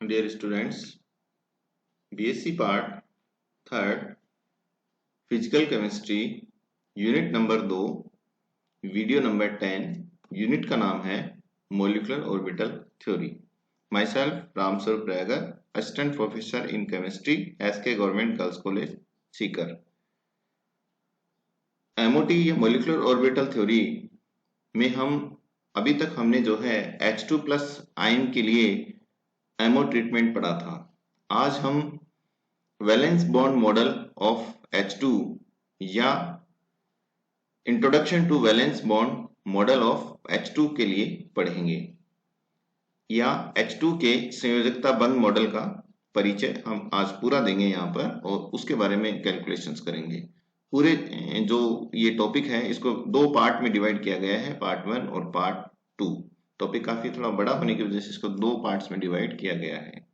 Dear students, BSc Part Third, Physical Chemistry, Unit number 2, video number 10, unit का नाम है Molecular Orbital Theory. Myself, Ram Swarup Rayagar, Assistant Professor in Chemistry, SK Government Girls College, Sikar. MOT या Molecular Orbital Theory में अभी तक हमने जो है H2+ आयन के लिए MO ट्रीटमेंट पढ़ा था. आज हम valence bond model of H2 या introduction to valence bond model of H2 के लिए पढ़ेंगे या H2 के संयोजकता बंध मॉडल का परिचय हम आज पूरा देंगे यहाँ पर और उसके बारे में कैलकुलेशंस करेंगे. पूरे जो ये टॉपिक है इसको दो पार्ट में डिवाइड किया गया है, पार्ट 1 और पार्ट 2. टॉपिक काफी थोड़ा बड़ा होने की वजह से इसको दो पार्ट्स में डिवाइड किया गया है.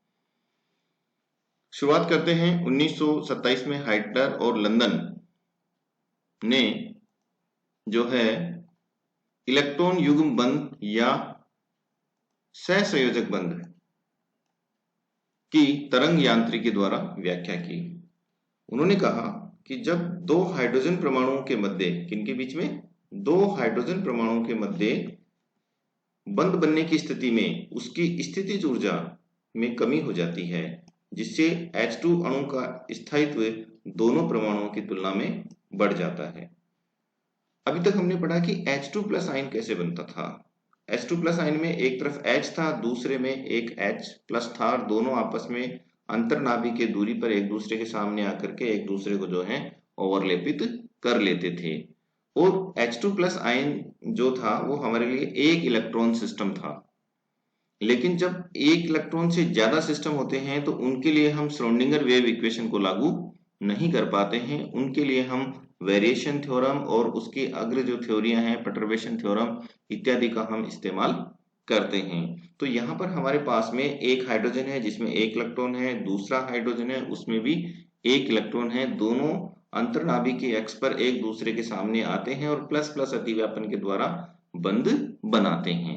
शुरुआत करते हैं. 1927 में हाइटलर और लंदन ने जो है इलेक्ट्रॉन युग्म बंध या सहसंयोजक बंध की तरंग यांत्रिकी द्वारा व्याख्या की. उन्होंने कहा कि जब दो हाइड्रोजन परमाणुओं के मध्य, किनके बीच में, दो हाइड्रोजन परमाणुओं के मध्य बंध बनने की स्थिति में उसकी स्थितिज ऊर्जा में कमी हो जाती है, जिससे H2 अणु का स्थायित्व दोनों परमाणुओं की तुलना में बढ़ जाता है. अभी तक हमने पढ़ा कि H2+ आयन कैसे बनता था. H2+ आयन में एक तरफ H था, दूसरे में एक H+ था और दोनों आपस में अंतर्नाभिक की दूरी पर एक दूसरे के सामने आकर के एक दूसरे को जो है ओवरलेपित कर लेते थे. और H2+ आयन जो था वो हमारे लिए एक इलेक्ट्रॉन सिस्टम था. लेकिन जब एक इलेक्ट्रॉन से ज्यादा सिस्टम होते हैं तो उनके लिए हम श्रोडिंगर वेव इक्वेशन को लागू नहीं कर पाते हैं. उनके लिए हम वेरिएशन थ्योरम और उसके अग्र जो थ्योरियां हैं, पर्टर्बेशन थ्योरम इत्यादि का हम इस्तेमाल करते हैं. तो यहाँ पर हमारे पास में एक हाइड्रोजन है जिसमें एक इलेक्ट्रॉन है, दूसरा हाइड्रोजन है उसमें भी एक इलेक्ट्रॉन है. दोनों अंतर्नाभिक के एक्स पर एक दूसरे के सामने आते हैं और प्लस प्लस अतिव्यापन के द्वारा बंध बनाते हैं.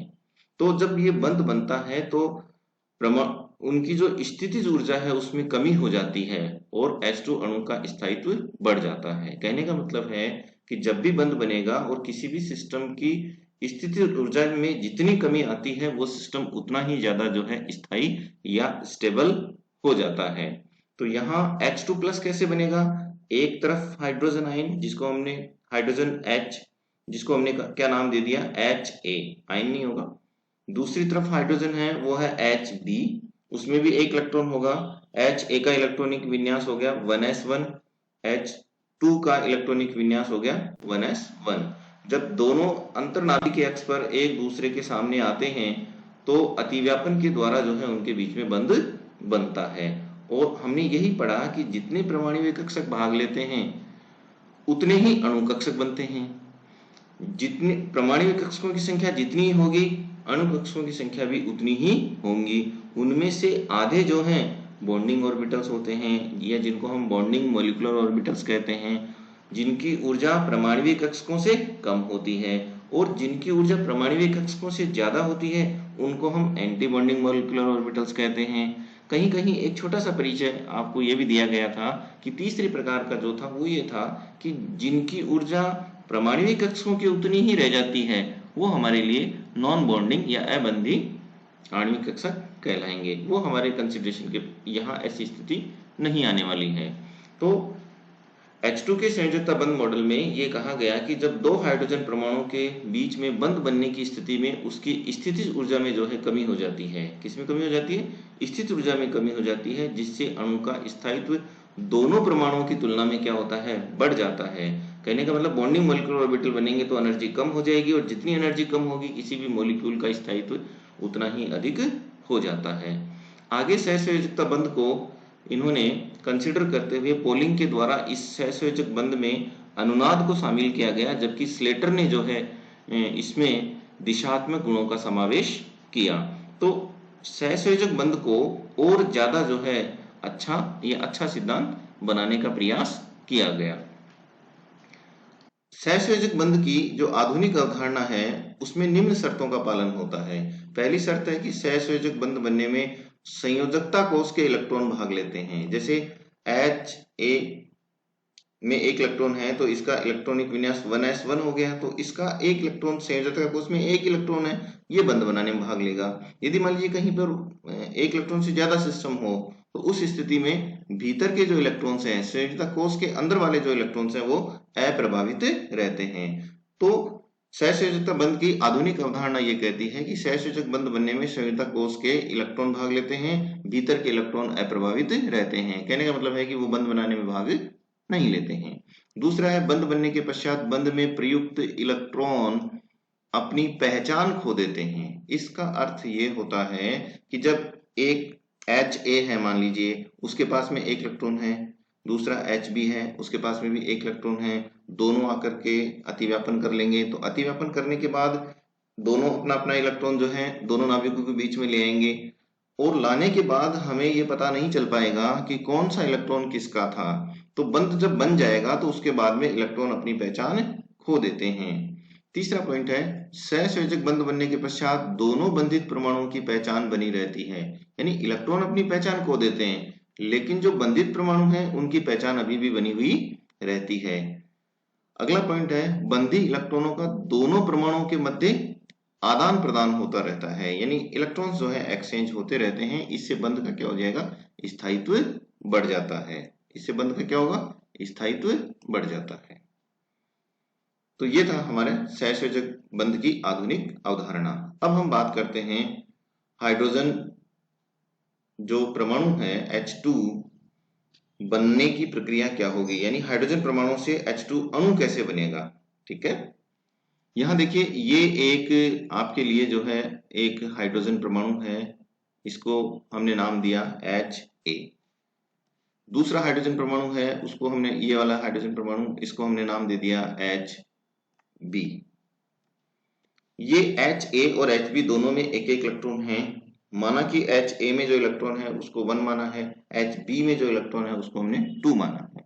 तो जब ये बंध बनता है तो उनकी जो स्थितिज ऊर्जा है उसमें कमी हो जाती है और H2 अणु का स्थायित्व बढ़ जाता है. कहने का मतलब है कि जब भी बंध बनेगा और किसी भी सिस्टम की स्थितिज ऊर्जा में जितनी कमी आती है वो सिस्टम उतना ही ज्यादा जो है स्थायी या स्टेबल हो जाता है. तो यहाँ H2+ कैसे बनेगा. एक तरफ हाइड्रोजन आयन जिसको हमने हाइड्रोजन H, जिसको हमने क्या नाम दे दिया, Ha, आयन नहीं होगा. दूसरी तरफ हाइड्रोजन है वो है Hb, उसमें भी एक इलेक्ट्रॉन होगा. Ha का इलेक्ट्रॉनिक विन्यास हो गया 1s1, H2 का इलेक्ट्रॉनिक विन्यास हो गया 1s1. जब दोनों अंतर्नाभिक अक्ष पर एक दूसरे के सामने आते हैं तो अतिव्यापन के द्वारा जो है उनके बीच में बंध बनता है. और हमने यही पढ़ा कि जितने परमाणु कक्षक भाग लेते हैं उतने ही अणु कक्षक बनते हैं. जितने परमाणु कक्षकों की संख्या जितनी होगी अणु कक्षकों की संख्या भी उतनी ही होंगी. उनमें से आधे जो हैं बॉन्डिंग ऑर्बिटल्स होते हैं या जिनको हम बॉन्डिंग मॉलिक्यूलर ऑर्बिटल्स कहते हैं, जिनकी ऊर्जा परमाणु कक्षकों से कम होती है. और जिनकी ऊर्जा परमाणु कक्षकों से ज्यादा होती है उनको हम एंटी बॉन्डिंग मॉलिक्यूलर ऑर्बिटल्स कहते हैं. कहीं कहीं एक छोटा सा परिचय आपको यह भी दिया गया था कि तीसरे प्रकार का जो था वो ये था कि जिनकी ऊर्जा परमाणु कक्षकों की उतनी ही रह जाती है वो हमारे लिए नॉन बॉन्डिंग या अबंधी आणविक कक्षक कहलाएंगे. वो हमारे कंसिडरेशन के यहाँ ऐसी स्थिति नहीं आने वाली है. तो H2 के संयोजकता बंध मॉडल में ये कहा गया कि जब दो हाइड्रोजन परमाणुओं के बीच में बंध बनने की स्थिति में उसकी स्थितिज ऊर्जा में जो है कमी हो जाती है. किसमें कमी हो जाती है, स्थितिज ऊर्जा में कमी हो जाती है, जिससे अणु का स्थायित्व दोनों परमाणुओं की तुलना में क्या होता है, बढ़ जाता है. कहने का मतलब बॉन्डिंग मॉलिक्यूलर ऑर्बिटल बनेंगे तो एनर्जी कम हो जाएगी और जितनी एनर्जी कम होगी किसी भी मॉलिक्यूल का स्थायित्व उतना ही अधिक हो जाता है. आगे सहसंयोजकता बंध को इन्होंने कंसीडर करते हुए पोलिंग के द्वारा इस सहसंयोजक बंध में अनुनाद को शामिल किया गया, जबकि स्लेटर ने जो है इसमें दिशात्मक गुणों का समावेश किया. तो सहसंयोजक बंध को और ज्यादा जो है अच्छा सिद्धांत बनाने का प्रयास किया गया. सहसंयोजक बंध की जो आधुनिक अवधारणा है उसमें निम्न शर्तों का पालन होता है. पहली शर्त है कि सहसंयोजक बंध बनने में संयोजकता कोष के इलेक्ट्रॉन भाग लेते हैं। जैसे Ha में एक इलेक्ट्रॉन है तो इसका इलेक्ट्रॉनिक विन्यास 1s1 हो गया, तो इसका एक इलेक्ट्रॉन संयोजकता कोष में एक इलेक्ट्रॉन है, ये बंध बनाने में भाग लेगा। यदि मान लीजिए कहीं पर एक इलेक्ट्रॉन से ज्यादा सिस्टम हो तो उस स्थिति में भीतर के जो इलेक्ट्रॉन्स हैं, संयोजकता कोष के अंदर वाले जो इलेक्ट्रॉन्स हैं वो अप्रभावित रहते हैं। तो सहसंयोजकता बंध की आधुनिक अवधारणा ये कहती है कि सहसंयोजक बंध बनने में संयोजकता कोष के इलेक्ट्रॉन भाग लेते हैं, भीतर के इलेक्ट्रॉन अप्रभावित रहते हैं। कहने का मतलब है कि वो बंध बनाने में भाग नहीं लेते हैं। दूसरा है बंध बनने के पश्चात बंध में प्रयुक्त इलेक्ट्रॉन अपनी पहचान खो देते हैं। इसका अर्थ ये होता है कि जब एक Ha है मान लीजिए, उसके पास में एक इलेक्ट्रॉन है, दूसरा Hb है, उसके पास में भी एक इलेक्ट्रॉन है, दोनों आकर के अतिव्यापन कर लेंगे। तो अतिव्यापन करने के बाद दोनों अपना अपना इलेक्ट्रॉन जो है दोनों नाभिकों के बीच में ले आएंगे, और लाने के बाद हमें ये पता नहीं चल पाएगा कि कौन सा इलेक्ट्रॉन किसका था। तो बंध जब बन जाएगा तो उसके बाद में इलेक्ट्रॉन अपनी पहचान खो देते हैं। तीसरा पॉइंट है सहसंयोजक बंध बनने के पश्चात दोनों बंधित परमाणुओं की पहचान बनी रहती है। यानी इलेक्ट्रॉन अपनी पहचान खो देते हैं, लेकिन जो बंधित परमाणु हैं उनकी पहचान अभी भी बनी हुई रहती है। अगला पॉइंट है बंधी इलेक्ट्रॉनों का दोनों परमाणुओं के मध्य आदान प्रदान होता रहता है, यानी इलेक्ट्रॉन्स जो है एक्सचेंज होते रहते हैं। इससे बंध का क्या हो जाएगा, स्थायित्व बढ़ जाता है। इससे बंध का क्या होगा, स्थायित्व बढ़ जाता है। तो ये था हमारे सहसंयोजक बंध की आधुनिक अवधारणा। अब हम बात करते हैं हाइड्रोजन जो परमाणु है H2 बनने की प्रक्रिया क्या होगी, यानी हाइड्रोजन परमाणु से H2 अणु कैसे बनेगा। ठीक है, यहां देखिए ये एक आपके लिए जो है एक हाइड्रोजन परमाणु है, इसको हमने नाम दिया Ha। दूसरा हाइड्रोजन परमाणु है उसको हमने, ये वाला हाइड्रोजन परमाणु, इसको हमने नाम दे दिया Hb। ये Ha और Hb दोनों में एक एक इलेक्ट्रॉन है। माना कि Ha में जो इलेक्ट्रॉन है उसको 1 माना है, Hb में जो इलेक्ट्रॉन है उसको हमने 2 माना है।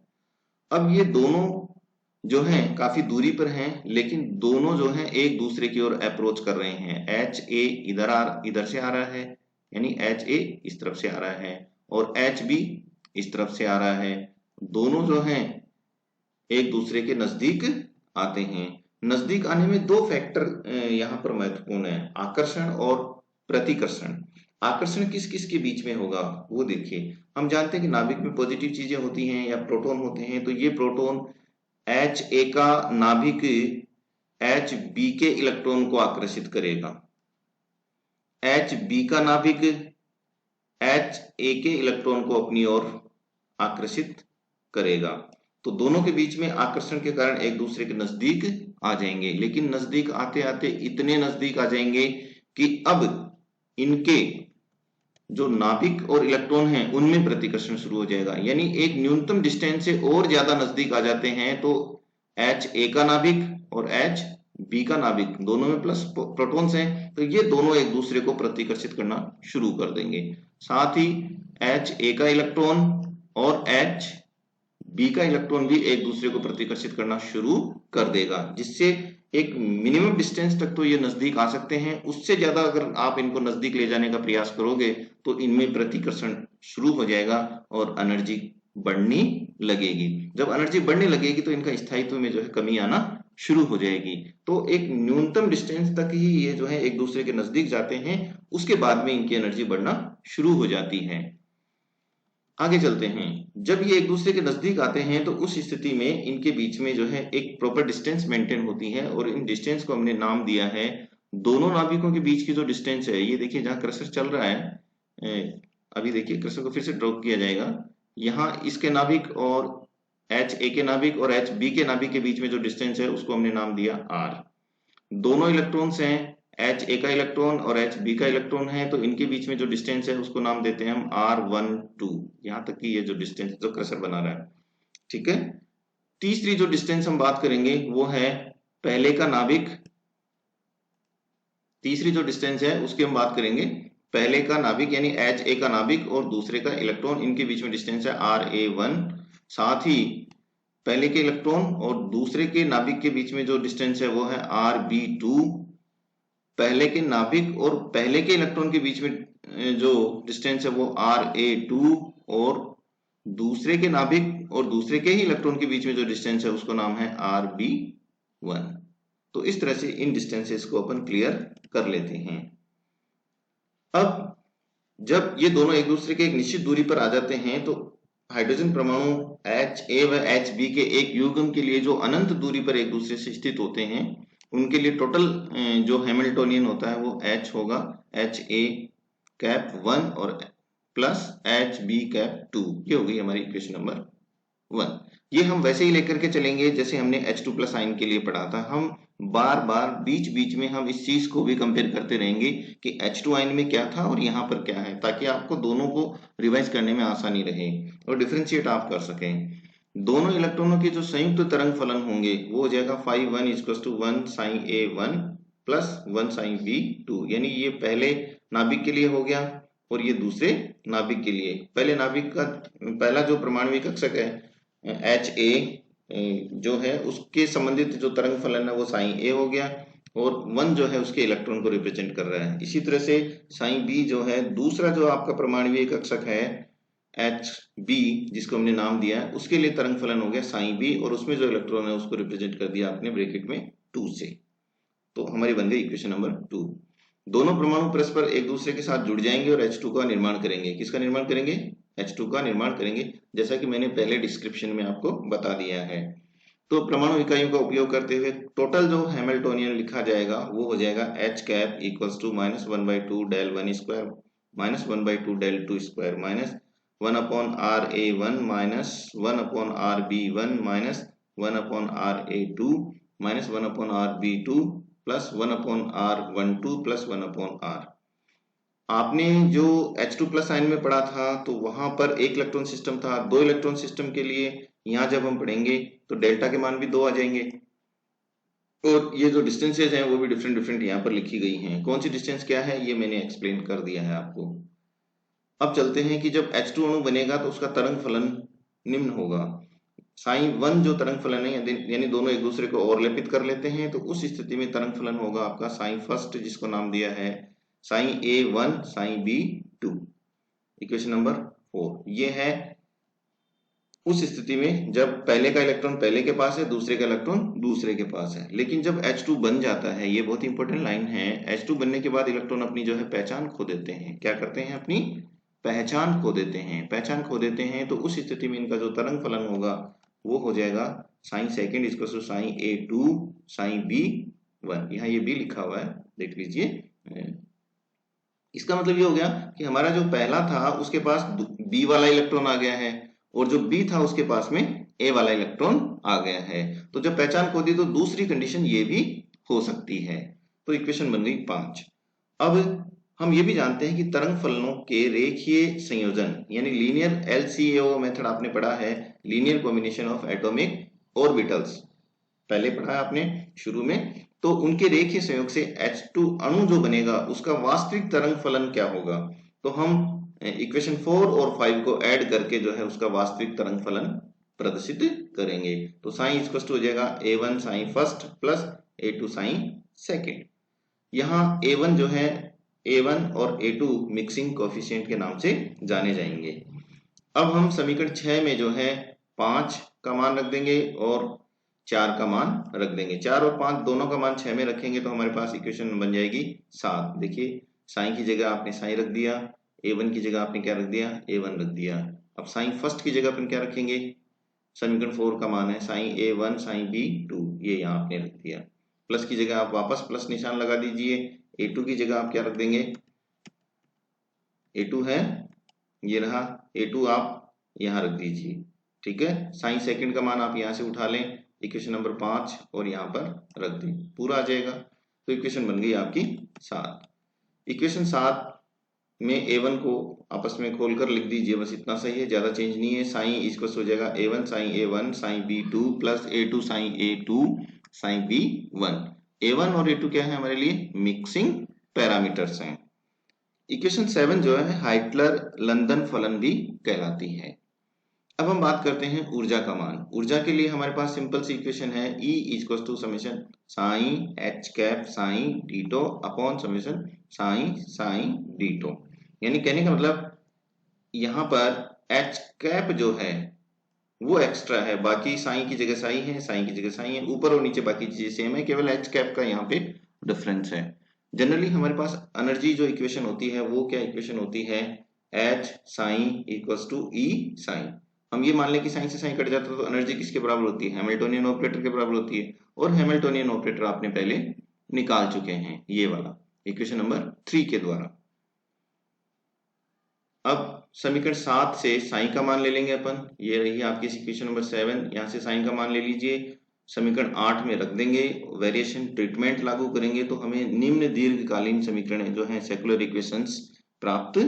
अब ये दोनों जो हैं काफी दूरी पर हैं, लेकिन दोनों जो हैं एक दूसरे की ओर अप्रोच कर रहे हैं। Ha इधर से आ रहा है, यानी Ha इस तरफ से आ रहा है, और Hb इस तरफ से आ रहा है। दोनों जो हैं एक दूसरे के नजदीक आते हैं। नजदीक आने में दो फैक्टर यहाँ पर महत्वपूर्ण है, आकर्षण और प्रतिकर्षण। आकर्षण किस किस के बीच में होगा वो देखिए। हम जानते हैं कि नाभिक में पॉजिटिव चीजें होती हैं या प्रोटॉन होते हैं, तो ये प्रोटॉन Ha का नाभिक Hb के इलेक्ट्रॉन को आकर्षित करेगा, Hb का नाभिक Ha के इलेक्ट्रॉन को अपनी ओर आकर्षित करेगा। तो दोनों के बीच में आकर्षण के कारण एक दूसरे के नजदीक आ जाएंगे, लेकिन नजदीक आते आते इतने नजदीक आ जाएंगे कि अब इनके जो नाभिक और इलेक्ट्रॉन हैं उनमें प्रतिकर्षण शुरू हो जाएगा। यानी एक न्यूनतम डिस्टेंस से और ज्यादा नजदीक आ जाते हैं तो Ha का नाभिक और Hb का नाभिक दोनों में प्लस प्रोटॉन्स हैं, तो ये दोनों एक दूसरे को प्रतिकर्षित करना शुरू कर देंगे। साथ ही Ha का इलेक्ट्रॉन और Hb का इलेक्ट्रॉन भी एक दूसरे को प्रतिकर्षित करना शुरू कर देगा, जिससे एक मिनिमम डिस्टेंस तक तो ये नजदीक आ सकते हैं। उससे ज्यादा अगर आप इनको नजदीक ले जाने का प्रयास करोगे तो इनमें प्रतिकर्षण शुरू हो जाएगा और एनर्जी बढ़नी लगेगी। जब एनर्जी बढ़ने लगेगी तो इनका स्थायित्व में जो है कमी आना शुरू हो जाएगी। तो एक न्यूनतम डिस्टेंस तक ही ये जो है एक दूसरे के नजदीक जाते हैं, उसके बाद में इनकी एनर्जी बढ़ना शुरू हो जाती है। आगे चलते हैं। जब ये एक दूसरे के नजदीक आते हैं तो उस स्थिति में इनके बीच में जो है एक प्रॉपर डिस्टेंस मेंटेन होती है, और इन डिस्टेंस को हमने नाम दिया है, दोनों नाभिकों के बीच की जो डिस्टेंस है, ये देखिए जहां कर्सर चल रहा है, अभी देखिए कर्सर को फिर से ड्रॉ किया जाएगा, यहाँ इसके नाभिक और Ha के नाभिक और Hb के नाभिक के बीच में जो डिस्टेंस है उसको हमने नाम दिया r। दोनों इलेक्ट्रॉन्स हैं, Ha का इलेक्ट्रॉन और Hb का इलेक्ट्रॉन है, तो इनके बीच में जो डिस्टेंस है उसको नाम देते हैं हम r12। यहाँ तक की ये जो डिस्टेंस जो कर्सर बना रहा है, ठीक है। तीसरी जो डिस्टेंस हम बात करेंगे वो है पहले का नाभिक, तीसरी जो डिस्टेंस है उसकी हम बात करेंगे पहले का नाभिक यानी Ha का नाभिक और दूसरे का इलेक्ट्रॉन, इनके बीच में डिस्टेंस है ra1। साथ ही पहले के इलेक्ट्रॉन और दूसरे के नाभिक के बीच में जो डिस्टेंस है वो है rb2। पहले के नाभिक और पहले के इलेक्ट्रॉन के बीच में जो डिस्टेंस है वो RA2 और दूसरे के नाभिक और दूसरे के ही इलेक्ट्रॉन के बीच में जो डिस्टेंस है उसको नाम है RB1। तो इस तरह से इन डिस्टेंसेस को अपन क्लियर कर लेते हैं। अब जब ये दोनों एक दूसरे के एक निश्चित दूरी पर आ जाते हैं तो हाइड्रोजन परमाणु HA व HB के एक युग्म के लिए जो अनंत दूरी पर एक दूसरे से स्थित होते हैं उनके लिए टोटल जो हैमिल्टोनियन होता है वो H होगा HA⁻1 और प्लस HB⁻2। ये होगी हमारी इक्वेशन नंबर 1। ये हम वैसे ही लेकर के चलेंगे जैसे हमने H2+ आयन के लिए पढ़ा था। हम बार बार बीच बीच में हम इस चीज को भी कंपेयर करते रहेंगे कि H2 आयन में क्या था और यहाँ पर क्या है, ताकि आपको दोनों को रिवाइज करने में आसानी रहे और डिफरेंशिएट आप कर सकें। दोनों इलेक्ट्रॉनों के जो संयुक्त तरंग फलन होंगे वो हो जाएगा phi1 = 1 sin A1 plus 1 sin B2। यानी ये पहले नाभिक के लिए हो गया और ये दूसरे नाभिक के लिए। पहले नाभिक का पहला जो परमाणु कक्षक है HA जो है उसके संबंधित जो तरंग फलन है वो साइन A हो गया और 1 जो है उसके इलेक्ट्रॉन को रिप्रेजेंट कर रहा है। इसी तरह से साइन B जो है दूसरा जो आपका परमाणु कक्षक है HB जिसको हमने नाम दिया है उसके लिए तरंग फलन हो गया साइन B और उसमें जो इलेक्ट्रॉन है उसको रिप्रेजेंट कर दिया आपने ब्रैकेट में 2 से। तो हमारी बन गई इक्वेशन नंबर 2। दोनों परमाणु परस्पर एक दूसरे के साथ जुड़ जाएंगे और H2 का निर्माण करेंगे। किसका निर्माण करेंगे? H2 का निर्माण करेंगे, जैसा कि मैंने पहले डिस्क्रिप्शन में आपको बता दिया है। तो परमाणु इकाइयों का उपयोग करते हुए टोटल जो हैमिल्टोनियन लिखा जाएगा वो हो जाएगा H cap equals to -1/2 del 1 square -1/2 del 2 square minus 1/RA1 minus 1/RB1 minus 1/RA2 minus 1/RB2 plus 1/R12 plus 1/R। आपने जो H2+ आयन में पढ़ा था तो वहां पर एक इलेक्ट्रॉन सिस्टम था। 2 इलेक्ट्रॉन सिस्टम के लिए यहाँ जब हम पढ़ेंगे तो डेल्टा के मान भी 2 आ जाएंगे और ये जो डिस्टेंसेज हैं वो भी डिफरेंट यहाँ पर लिखी गई हैं। कौन सी डिस्टेंस क्या है ये मैंने एक्सप्लेन कर दिया है आपको। अब चलते हैं कि जब H2 अणु बनेगा तो उसका तरंग फलन निम्न होगा। साइन 1 जो तरंग फलन है यानी दोनों एक दूसरे को ओवरलैपित कर लेते हैं तो उस स्थिति में तरंग फलन होगा आपका साइन फर्स्ट जिसको नाम दिया है sign A1 psi B2। Equation number 4 ये है उस स्थिति में जब पहले का इलेक्ट्रॉन पहले के पास है दूसरे का इलेक्ट्रॉन दूसरे के पास है। लेकिन जब H2 बन जाता है, ये बहुत इंपॉर्टेंट लाइन है, H2 बनने के बाद इलेक्ट्रॉन अपनी जो है पहचान खो देते हैं। क्या करते हैं? अपनी पहचान खो देते हैं। पहचान खो देते हैं तो उस स्थिति में इनका जो तरंग फलन होगा वो हो जाएगा sine second equal to sine A2 sign B1। यहाँ ये B लिखा हुआ है, देख लीजिए। इसका मतलब ये हो गया कि हमारा जो पहला था उसके पास B वाला इलेक्ट्रॉन आ गया है और जो B था उसके पास में A वाला इलेक्ट्रॉन आ गया है। तो जब पहचान खो दी तो दूसरी कंडीशन ये भी हो सकती है। तो इक्वेशन बन गई 5। अब हम ये भी जानते हैं कि तरंग फलनों के रेखीय संयोजन यानी लीनियर LCAO मेथड आपने पढ़ा है, linear combination of atomic orbitals पहले पढ़ा है आपने शुरू में। तो उनके रेखीय संयोग से H2 अणु जो बनेगा उसका वास्तविक तरंग फलन क्या होगा। तो हम इक्वेशन 4 और 5 को ऐड करके जो है उसका वास्तविक तरंग फलन प्रदर्शित करेंगे। तो साइन इक्वल टू हो जाएगा A1 sine first plus A2 sine second. यहाँ A1 जो है A1 और A2 मिक्सिंग कोएफिशिएंट के नाम से जाने जाएंगे। अब हम समीकरण 6 में जो है 5 का मान रख देंगे और 4 का मान रख देंगे। 4 और 5 दोनों का मान 6 में रखेंगे तो हमारे पास इक्वेशन बन जाएगी 7। देखिए साइन की जगह आपने साइन रख दिया, A1 की जगह आपने क्या रख दिया? A1 रख दिया। अब साइन फर्स्ट की जगह अपन क्या रखेंगे? समीकरण 4 का मान है साइन A1 साइन B2, ये यहाँ आपने रख दिया। प्लस की जगह आप वापस प्लस निशान लगा दीजिए। A2 की जगह आप क्या रख देंगे? A2 है, ये रहा A2 आप यहाँ रख दीजिए। ठीक है, साइन सेकंड का मान आप यहाँ से उठा लें इक्वेशन नंबर 5 और यहाँ पर रख दें, पूरा आ जाएगा। तो इक्वेशन बन गई आपकी 7। इक्वेशन 7 में A1 को आपस में खोलकर लिख दीजिए, बस इतना सही है, ज्यादा चेंज नहीं है। साइन इक्वल हो जाएगा A1 psi A1 psi B2 plus A2 psi A2 sign B1। A1 और A2 क्या है हमारे लिए? मिक्सिंग पैरामीटर्स हैं। इक्वेशन 7 जो है हाइटलर लंदन फलन भी कहलाती है। अब हम बात करते हैं ऊर्जा का मान। ऊर्जा के लिए हमारे पास सिंपल सी इक्वेशन है E equal to summation psi H cap psi d tau upon summation psi psi d tau. यानी कहने का मतलब यहाँ पर एच कैप जो है वो एक्स्ट्रा है, बाकी साइन की जगह साइन है, साइन की जगह साइन है, ऊपर और नीचे बाकी चीजें सेम है, केवल एच कैप का यहाँ पे डिफरेंस है। जनरली हमारे पास एनर्जी जो इक्वेशन होती है वो क्या इक्वेशन होती है, H psi equals to E psi. हम ये मान लें कि साइन से साइन कट जाता है तो एनर्जी किसके बराबर होती है, हैमिल्टोनियन ऑपरेटर के बराबर होती है, और हैमिल्टोनियन ऑपरेटर आपने पहले निकाल चुके हैं ये वाला इक्वेशन नंबर 3 के द्वारा। अब समीकरण 7 से साइन का मान ले लेंगे अपन, ये रही आपकी इक्वेशन नंबर 7, यहाँ से साइन का मान ले लीजिए, समीकरण 8 में रख देंगे, वेरिएशन ट्रीटमेंट लागू करेंगे तो हमें निम्न दीर्घकालीन समीकरण जो है सेकुलर इक्वेशंस प्राप्त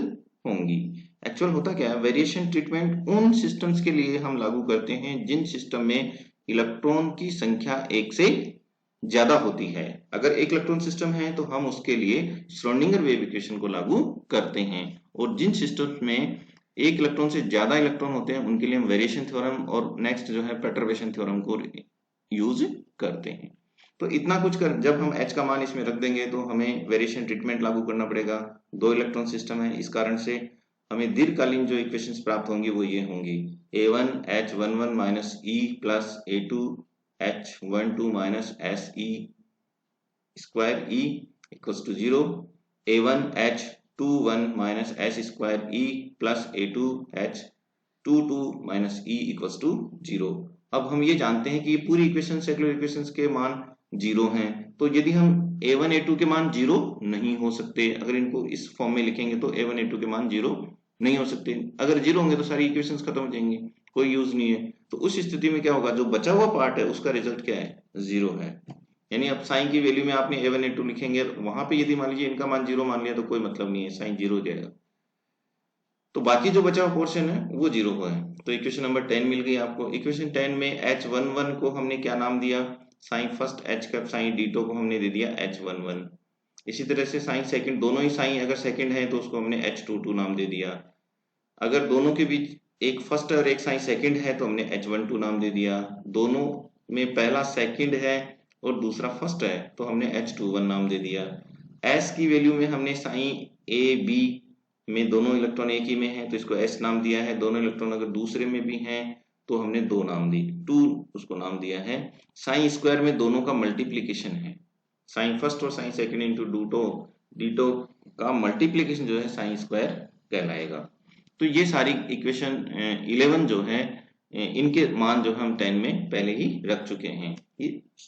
होंगी। एक्चुअल होता क्या है, वेरिएशन ट्रीटमेंट उन सिस्टम्स के लिए हम लागू करते हैं जिन सिस्टम में इलेक्ट्रॉन की संख्या एक से ज्यादा होती है। अगर एक इलेक्ट्रॉन सिस्टम है तो हम उसके लिए श्रोडिंगर वेव इक्वेशन को लागू करते हैं, और जिन सिस्टम में एक इलेक्ट्रॉन से ज्यादा इलेक्ट्रॉन होते हैं उनके लिए हम वेरिएशन थ्योरम और नेक्स्ट जो है परटर्बेशन थ्योरम को यूज करते हैं। तो इतना कुछ कर जब हम H का मान इसमें रख देंगे तो हमें वेरिएशन ट्रीटमेंट लागू करना पड़ेगा। दो इलेक्ट्रॉन सिस्टम है, इस कारण से हमें दीर्घकालीन जो इक्वेशंस प्राप्त होंगी वो ये होंगी, A1 H11 minus E plus A2 H12 minus SE square E equals to 0, A1 H21 minus S square E plus A2 H22 minus E equals to 0। अब हम ये जानते हैं कि ये पूरी इक्वेशन सेकुलर इक्वेशंस के मान 0 हैं, तो यदि हम A1 A2 के मान 0 नहीं हो सकते, अगर इनको इस फॉर्म में लिखेंगे तो A1 A2 के मान 0 नहीं हो सकते, अगर 0 होंगे तो सारी इक्वेशंस खत्म हो जाएंगी, कोई यूज नहीं है। तो उस स्थिति में क्या होगा, जो बचा हुआ पार्ट है उसका रिजल्ट क्या है, 0 है। यानी अब साइन की वैल्यू में आपने A1 A2 लिखेंगे, वहां पे यदि मान लीजिए इनका मान 0 मान लिया तो कोई मतलब नहीं है, साइन 0 हो जाएगा, तो बाकी जो बचा हुआ पोर्शन है वो 0 है। तो इक्वेशन नंबर 10 मिल गई आपको। इक्वेशन 10 में H11 को हमने क्या नाम दिया, psi first, H cap psi D2 को हमने दे दिया H11। इसी तरह से साइन सेकंड, दोनों ही साइन अगर सेकंड है तो उसको हमने H22 नाम दे दिया। अगर दोनों के बीच एक फर्स्ट और एक साइन सेकंड है तो हमने H12 नाम दे दिया। दोनों में पहला सेकंड है और दूसरा फर्स्ट है तो हमने H21 नाम दे दिया। S की वैल्यू में हमने साइन A B में दोनों इलेक्ट्रॉन एक ही में है तो इसको S नाम दिया है, दोनों इलेक्ट्रॉन अगर दूसरे में भी हैं तो हमने 2 नाम दी, 2 उसको नाम दिया है। साइन स्क्वायर में दोनों का मल्टीप्लीकेशन है, साइन फर्स्ट और साइन सेकंड इंटू D2 का मल्टीप्लीकेशन जो है साइन स्क्वायर कहलाएगा। तो ये सारी इक्वेशन 11 जो है इनके मान जो हम 10 में पहले ही रख चुके हैं।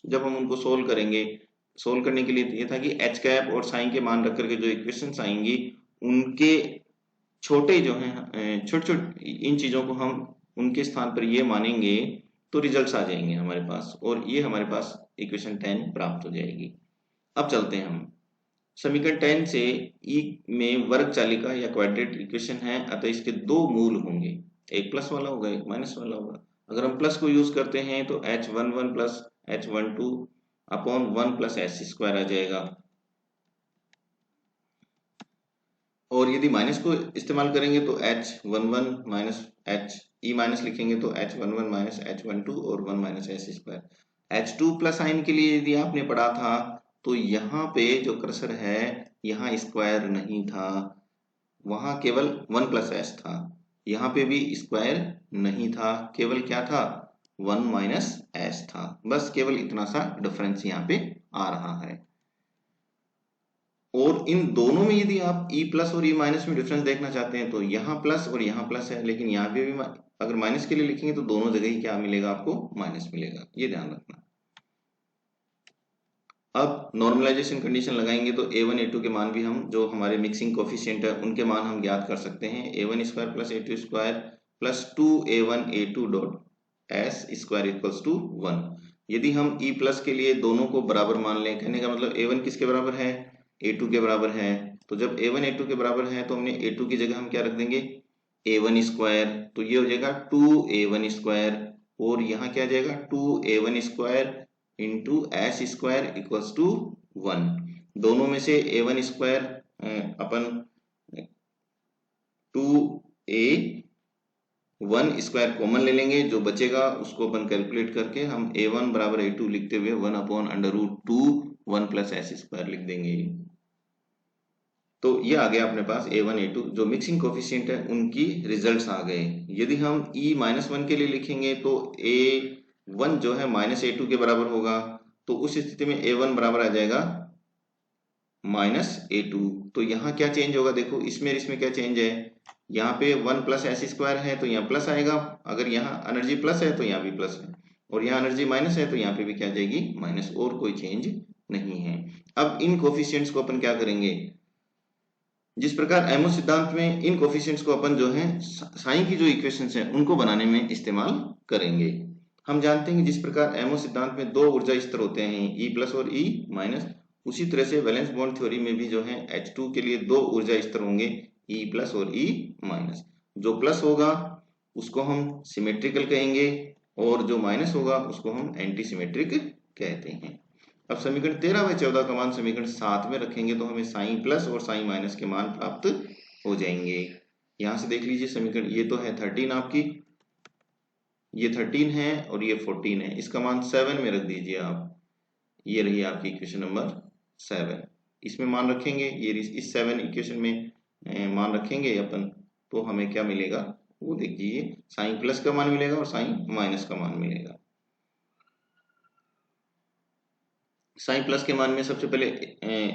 जब हम उनको सोल्व करेंगे, सोल्व करने के लिए ये था कि H कैप और साइन के मान रख करके जो इक्वेशंस आएंगी उनके छोटे जो हैं छोटे छोटे इन चीजों को हम उनके स्थान पर ये मानेंगे तो रिजल्ट्स आ जाएंगे हमारे पास, और ये हमारे पास इक्वेशन 10 प्राप्त हो जाएगी। अब चलते हैं हम समीकरण 10 से E में वर्ग चालिका या क्वाड्रेटिक इक्वेशन है, अतः इसके 2 मूल होंगे, एक प्लस वाला होगा एक माइनस वाला होगा। अगर हम प्लस को यूज करते हैं तो H11 plus H12 upon 1 plus S square आ जाएगा, और यदि माइनस को इस्तेमाल करेंगे तो H11 minus H E minus लिखेंगे तो H11 माइनस H12 और 1 minus S square. H2 plus sign के लिए यदि आपने पढ़ा था तो यहाँ पे जो कर्सर है यहाँ स्क्वायर नहीं था, वहां केवल 1 प्लस S था, यहाँ पे भी स्क्वायर नहीं था, केवल क्या था 1 माइनस S था, बस केवल इतना सा डिफरेंस यहाँ पे आ रहा है। और इन दोनों में यदि आप E प्लस और E माइनस में डिफरेंस देखना चाहते हैं तो यहाँ प्लस और यहाँ प्लस है, लेकिन यहाँ पे भी अगर माइनस के लिए लिखेंगे तो दोनों जगह ही क्या मिलेगा आपको, माइनस मिलेगा, ये ध्यान रखना। अब नॉर्मलाइजेशन कंडीशन लगाएंगे तो A1 A2 के मान भी हम जो हमारे मिक्सिंग कोफिशिएंट है उनके मान हम ज्ञात कर सकते हैं, A1 square plus A2 square plus 2A1 A2 dot S square equals to 1। यदि हम E प्लस के लिए दोनों को बराबर मान लें, कहने का मतलब A1 किसके बराबर है, A2 के बराबर है, तो जब A1 A2 के बराबर है तो हमने A2 की जगह हम क्या रख देंगे A1 स्क्वायर, तो ये हो जाएगा 2A1 स्क्वायर, और यहाँ क्या आ जाएगा 2A1 square into S square equals to 1। दोनों में से A1 square upon 2A1 square common ले लेंगे, जो बचेगा उसको अपन कैलकुलेट करके हम A1 बराबर A2 लिखते हुए 1 upon under root 2 1 plus S स्क्वायर लिख देंगे। तो ये आ गया अपने पास A1 A2 जो मिक्सिंग कोफिशिएंट है उनकी रिजल्ट्स आ गए। यदि हम E-1 के लिए लिखेंगे तो A1 जो है -A2 के बराबर होगा, तो उस स्थिति में A1 बराबर आ जाएगा -A2। तो यहाँ क्या चेंज होगा, देखो इसमें क्या चेंज है, यहाँ पे 1 + s² है तो यहाँ प्लस आएगा, अगर यहाँ एनर्जी प्लस है तो यहाँ भी प्लस है, और यहाँ एनर्जी माइनस है तो यहाँ पे भी क्या आ जाएगी माइनस, और कोई चेंज नहीं है। अब इन कोफिशिएंट्स को अपन क्या करेंगे, जिस प्रकार एमओ सिद्धांत में इन कोफिशिएंट्स को अपन जो है साइन की जो इक्वेशंस हैं उनको बनाने में इस्तेमाल करेंगे। हम जानते हैं कि जिस प्रकार एमओ सिद्धांत में दो ऊर्जा स्तर होते हैं E+ और E-, उसी तरह से वैलेंस बॉन्ड थ्योरी में भी जो है H2 के लिए दो ऊर्जा स्तर होंगे E+ और E-। जो प्लस होगा उसको हम सिमेट्रिकल कहेंगे और जो माइनस होगा उसको हम एंटी सिमेट्रिक कहते हैं। अब समीकरण 13 व 14 का मान समीकरण 7 में रखेंगे तो हमें साइन प्लस और साइन माइनस के मान प्राप्त हो जाएंगे। यहां से देख लीजिए समीकरण, ये तो है 13 आपकी, ये 13 है और ये 14 है, इसका मान 7 में रख दीजिए आप। ये रही आपकी इक्वेशन नंबर 7, इसमें मान रखेंगे, ये इस 7 इक्वेशन में मान रखेंगे अपन, तो हमें क्या मिलेगा वो देखिए, साइन प्लस का मान मिलेगा और साइन माइनस का मान मिलेगा। साइन प्लस के मान में सबसे पहले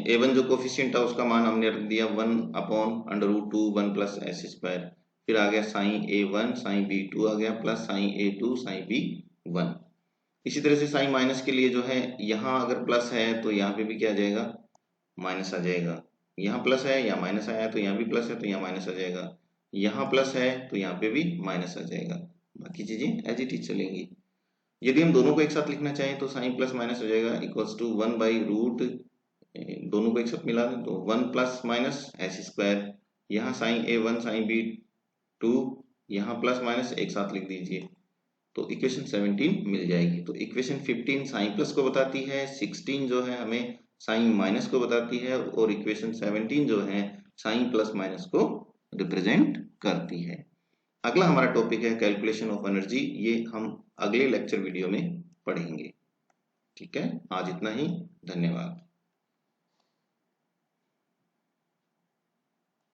A1 जो कोफिशिएंट था उसका मान हमने रख दिया 1/√2 1 + s², फिर आ गया साइन A1 साइन B2 आ गया plus sign A2 sign B1। इसी तरह से साइन माइनस के लिए जो है, यहाँ अगर प्लस है तो यहाँ पे भी क्या आ जाएगा माइनस आ जाएगा, यहाँ प्लस है यहाँ माइनस आया तो यहाँ भी प्लस है तो यहाँ माइनस आ जाएगा, यहाँ प्लस है तो यहाँ पे भी माइनस आ जाएगा, बाकी चीजें एज इट इज चलेंगी। यदि हम दोनों को एक साथ लिखना चाहें तो साइन प्लस माइनस हो जाएगा इक्वल्स टू 1/√, दोनों को एक साथ मिला दें तो 1 + s², यहाँ साइन A1 साइन B2 यहाँ प्लस माइनस एक साथ लिख दीजिए तो इक्वेशन 17 मिल जाएगी। तो इक्वेशन 15 साइन प्लस को बताती है, 16 जो है हमें साइन माइनस को बताती है, और इक्वेशन 17 जो है साइन प्लस माइनस को रिप्रेजेंट करती है। अगला हमारा टॉपिक है कैलकुलेशन ऑफ एनर्जी, ये हम अगले लेक्चर वीडियो में पढ़ेंगे। ठीक है, आज इतना ही, धन्यवाद।